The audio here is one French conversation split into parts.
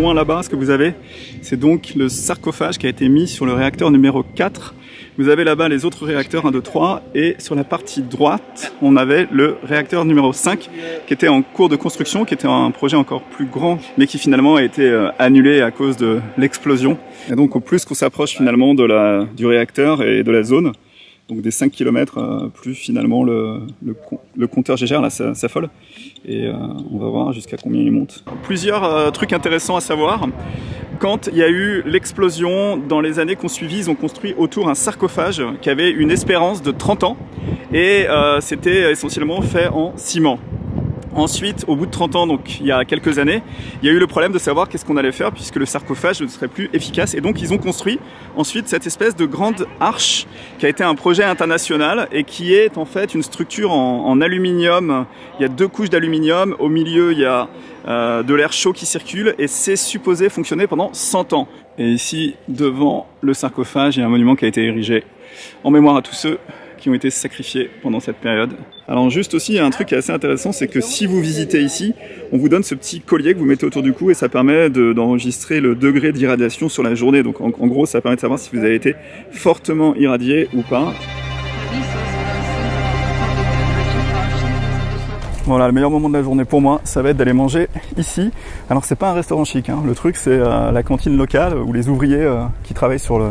loin là-bas, ce que vous avez, c'est donc le sarcophage qui a été mis sur le réacteur numéro 4. Vous avez là-bas les autres réacteurs 1, 2, 3 et sur la partie droite, on avait le réacteur numéro 5 qui était en cours de construction, qui était un projet encore plus grand mais qui finalement a été annulé à cause de l'explosion. Et donc au plus qu'on s'approche finalement du réacteur et de la zone, donc des 5 km, plus finalement le compteur GGR là s'affole et on va voir jusqu'à combien il monte. Plusieurs trucs intéressants à savoir. Quand il y a eu l'explosion, dans les années qu'on suivit, ils ont construit autour un sarcophage qui avait une espérance de 30 ans et c'était essentiellement fait en ciment. Ensuite, au bout de 30 ans, donc il y a quelques années, il y a eu le problème de savoir qu'est-ce qu'on allait faire puisque le sarcophage ne serait plus efficace. Et donc ils ont construit ensuite cette espèce de grande arche qui a été un projet international et qui est en fait une structure en aluminium. Il y a 2 couches d'aluminium, au milieu il y a de l'air chaud qui circule et c'est supposé fonctionner pendant 100 ans. Et ici, devant le sarcophage, il y a un monument qui a été érigé en mémoire à tous ceux qui ont été sacrifiés pendant cette période. Alors juste aussi, il y a un truc qui est assez intéressant, c'est que si vous visitez ici, on vous donne ce petit collier que vous mettez autour du cou et ça permet d'enregistrer le degré d'irradiation sur la journée. Donc en gros, ça permet de savoir si vous avez été fortement irradié ou pas. Voilà, le meilleur moment de la journée pour moi, ça va être d'aller manger ici. Alors c'est pas un restaurant chic, hein. Le truc c'est la cantine locale où les ouvriers qui travaillent sur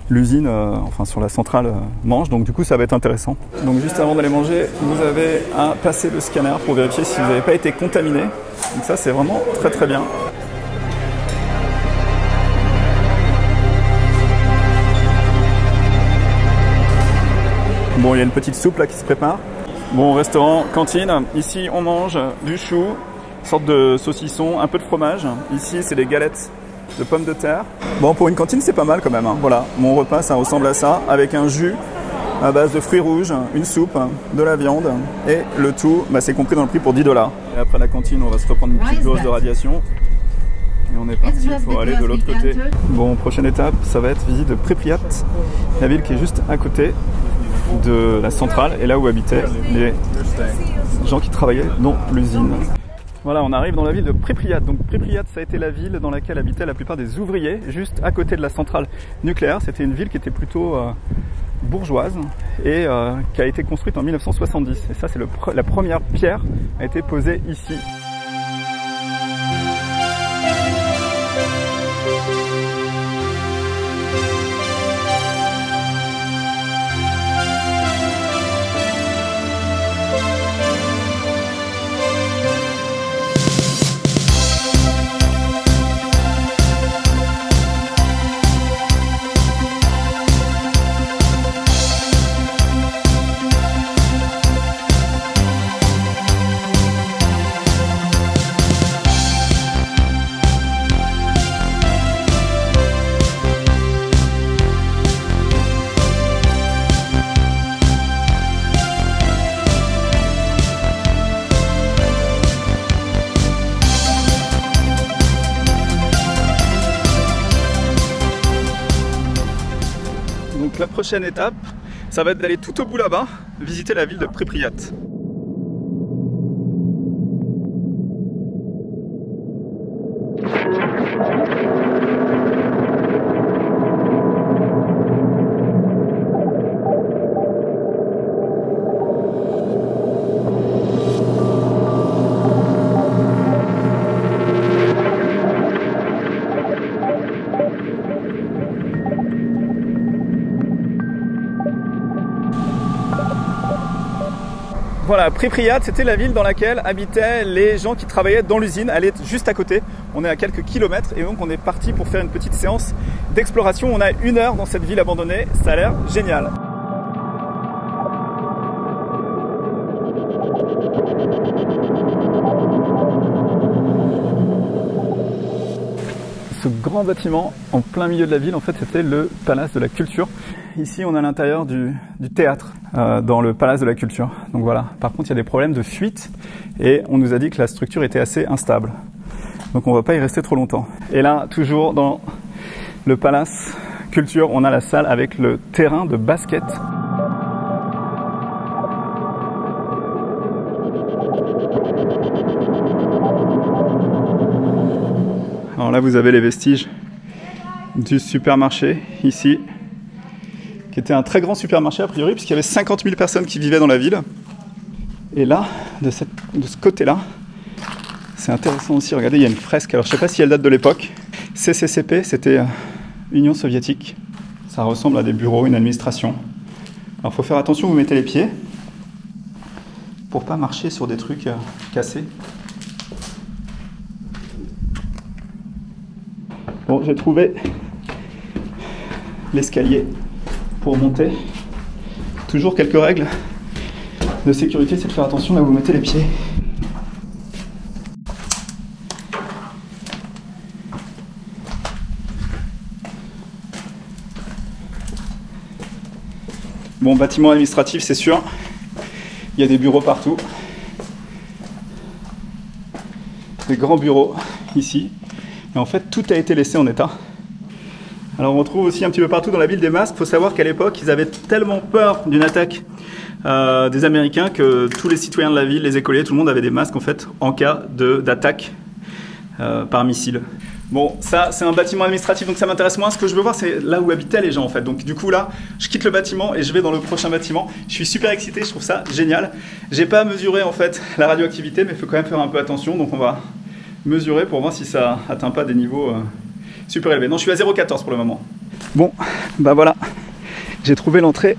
l'usine, enfin sur la centrale, mangent. Donc du coup ça va être intéressant. Donc juste avant d'aller manger, vous avez à passer le scanner pour vérifier si vous n'avez pas été contaminé. Donc ça c'est vraiment très très bien. Bon, il y a une petite soupe là qui se prépare. Bon, restaurant, cantine, ici on mange du chou, une sorte de saucisson, un peu de fromage. Ici c'est des galettes de pommes de terre. Bon, pour une cantine c'est pas mal quand même, hein. Voilà, mon repas ça ressemble à ça, avec un jus à base de fruits rouges, une soupe, de la viande et le tout, bah, c'est compris dans le prix pour 10 $. Et après la cantine on va se reprendre une petite dose de radiation. Et on est parti pour aller de l'autre côté. Bon, prochaine étape, ça va être visite de Pripyat, la ville qui est juste à côté de la centrale et là où habitaient les gens qui travaillaient dans l'usine. Voilà, on arrive dans la ville de Pripyat. Donc Pripyat, ça a été la ville dans laquelle habitaient la plupart des ouvriers, juste à côté de la centrale nucléaire. C'était une ville qui était plutôt bourgeoise et qui a été construite en 1970. Et ça, c'est la première pierre a été posée ici. Donc la prochaine étape, ça va être d'aller tout au bout là-bas, visiter la ville de Pripyat. Voilà, Pripyat, c'était la ville dans laquelle habitaient les gens qui travaillaient dans l'usine. Elle est juste à côté. On est à quelques kilomètres et donc on est parti pour faire une petite séance d'exploration. On a 1 heure dans cette ville abandonnée. Ça a l'air génial. Ce grand bâtiment en plein milieu de la ville, en fait, c'était le Palace de la Culture. Ici, on a l'intérieur du théâtre dans le Palace de la Culture. Donc voilà. Par contre, il y a des problèmes de fuite et on nous a dit que la structure était assez instable. Donc on ne va pas y rester trop longtemps. Et là, toujours dans le Palace Culture, on a la salle avec le terrain de basket. Alors Alors là, vous avez les vestiges du supermarché, ici, qui était un très grand supermarché a priori, puisqu'il y avait 50 000 personnes qui vivaient dans la ville. Et là, de ce côté-là, c'est intéressant aussi, regardez, il y a une fresque, alors je ne sais pas si elle date de l'époque. CCCP, c'était Union soviétique. Ça ressemble à des bureaux, une administration. Alors il faut faire attention où vous mettez les pieds, pour pas marcher sur des trucs cassés. Bon, j'ai trouvé l'escalier pour monter. Toujours quelques règles de sécurité, c'est de faire attention là où vous mettez les pieds. Bon, bâtiment administratif, c'est sûr. Il y a des bureaux partout. Des grands bureaux ici. Et en fait, tout a été laissé en état. Alors on retrouve aussi un petit peu partout dans la ville des masques. Il faut savoir qu'à l'époque, ils avaient tellement peur d'une attaque des Américains que tous les citoyens de la ville, les écoliers, tout le monde avait des masques en fait en cas d'attaque par missile. Bon, ça c'est un bâtiment administratif, donc ça m'intéresse moins. Ce que je veux voir, c'est là où habitaient les gens en fait. Donc du coup là, je quitte le bâtiment et je vais dans le prochain bâtiment. Je suis super excité, je trouve ça génial. J'ai pas mesuré en fait la radioactivité, mais il faut quand même faire un peu attention. Donc on va mesurer pour voir si ça atteint pas des niveaux super élevés. Non, je suis à 0,14 pour le moment. Bon, bah voilà, j'ai trouvé l'entrée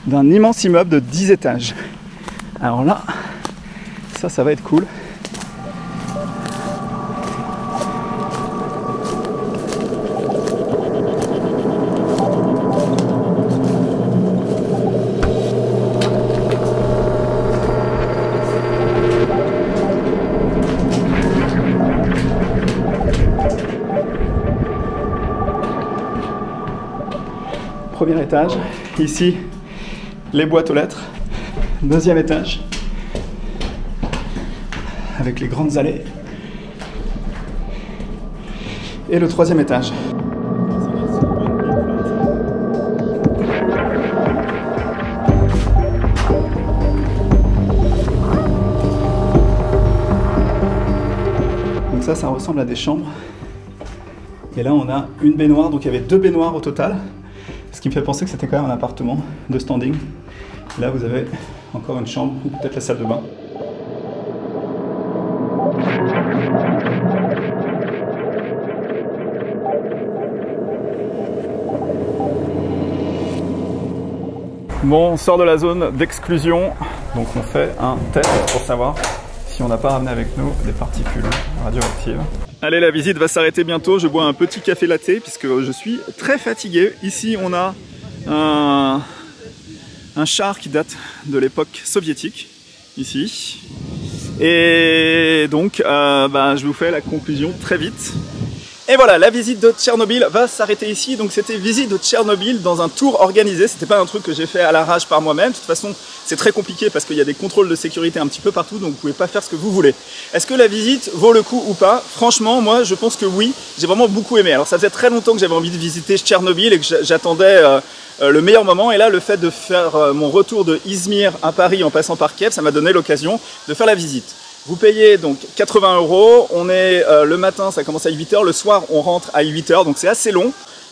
d'un immense immeuble de 10 étages. Alors là, ça va être cool. Premier étage, ici les boîtes aux lettres, deuxième étage, avec les grandes allées, et le troisième étage. Donc ça ressemble à des chambres, et là on a une baignoire, donc il y avait 2 baignoires au total. Ce qui me fait penser que c'était quand même un appartement de standing. Là, vous avez encore une chambre, ou peut-être la salle de bain. Bon, on sort de la zone d'exclusion. Donc on fait un test pour savoir si on n'a pas ramené avec nous des particules radioactives. Allez, la visite va s'arrêter bientôt. Je bois un petit café latte puisque je suis très fatigué. Ici, on a un char qui date de l'époque soviétique, ici. Et donc, je vous fais la conclusion très vite. Et voilà, la visite de Tchernobyl va s'arrêter ici. Donc c'était visite de Tchernobyl dans un tour organisé. C'était pas un truc que j'ai fait à l'arrache par moi-même. De toute façon, c'est très compliqué parce qu'il y a des contrôles de sécurité un petit peu partout, donc vous pouvez pas faire ce que vous voulez. Est-ce que la visite vaut le coup ou pas? Franchement, moi, je pense que oui. J'ai vraiment beaucoup aimé. Alors ça faisait très longtemps que j'avais envie de visiter Tchernobyl et que j'attendais le meilleur moment. Et là, le fait de faire mon retour de Izmir à Paris en passant par Kiev, ça m'a donné l'occasion de faire la visite. Vous payez donc 80 €, on est le matin, ça commence à 8 h, le soir on rentre à 8 h, donc c'est assez long.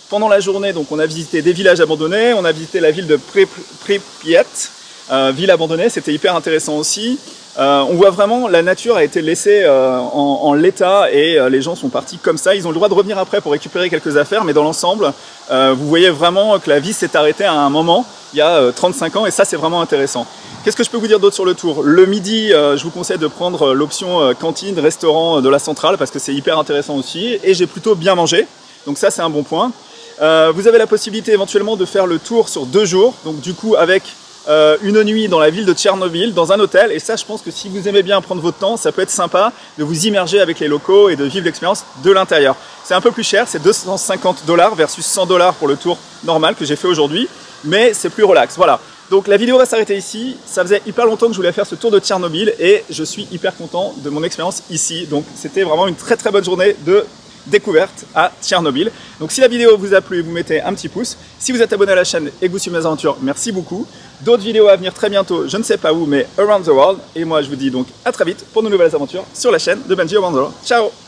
Pendant la journée, donc on a visité des villages abandonnés, on a visité la ville de Pripyat, ville abandonnée, c'était hyper intéressant aussi. On voit vraiment la nature a été laissée en l'état et les gens sont partis comme ça. Ils ont le droit de revenir après pour récupérer quelques affaires, mais dans l'ensemble, vous voyez vraiment que la vie s'est arrêtée à un moment, il y a 35 ans, et ça c'est vraiment intéressant. Qu'est-ce que je peux vous dire d'autre sur le tour? Le midi, je vous conseille de prendre l'option cantine, restaurant de la centrale, parce que c'est hyper intéressant aussi, et j'ai plutôt bien mangé, donc ça c'est un bon point. Vous avez la possibilité éventuellement de faire le tour sur 2 jours, donc du coup avec une nuit dans la ville de Tchernobyl, dans un hôtel, et ça je pense que si vous aimez bien prendre votre temps, ça peut être sympa de vous immerger avec les locaux et de vivre l'expérience de l'intérieur. C'est un peu plus cher, c'est 250 $ versus 100 $ pour le tour normal que j'ai fait aujourd'hui, mais c'est plus relax, voilà. Donc la vidéo va s'arrêter ici, ça faisait hyper longtemps que je voulais faire ce tour de Tchernobyl et je suis hyper content de mon expérience ici, donc c'était vraiment une très bonne journée de découverte à Tchernobyl. Donc si la vidéo vous a plu, vous mettez un petit pouce. Si vous êtes abonné à la chaîne et que vous suivez mes aventures, merci beaucoup. D'autres vidéos à venir très bientôt, je ne sais pas où, mais around the world. Et moi je vous dis donc à très vite pour de nouvelles aventures sur la chaîne de Benji Around the World. Ciao!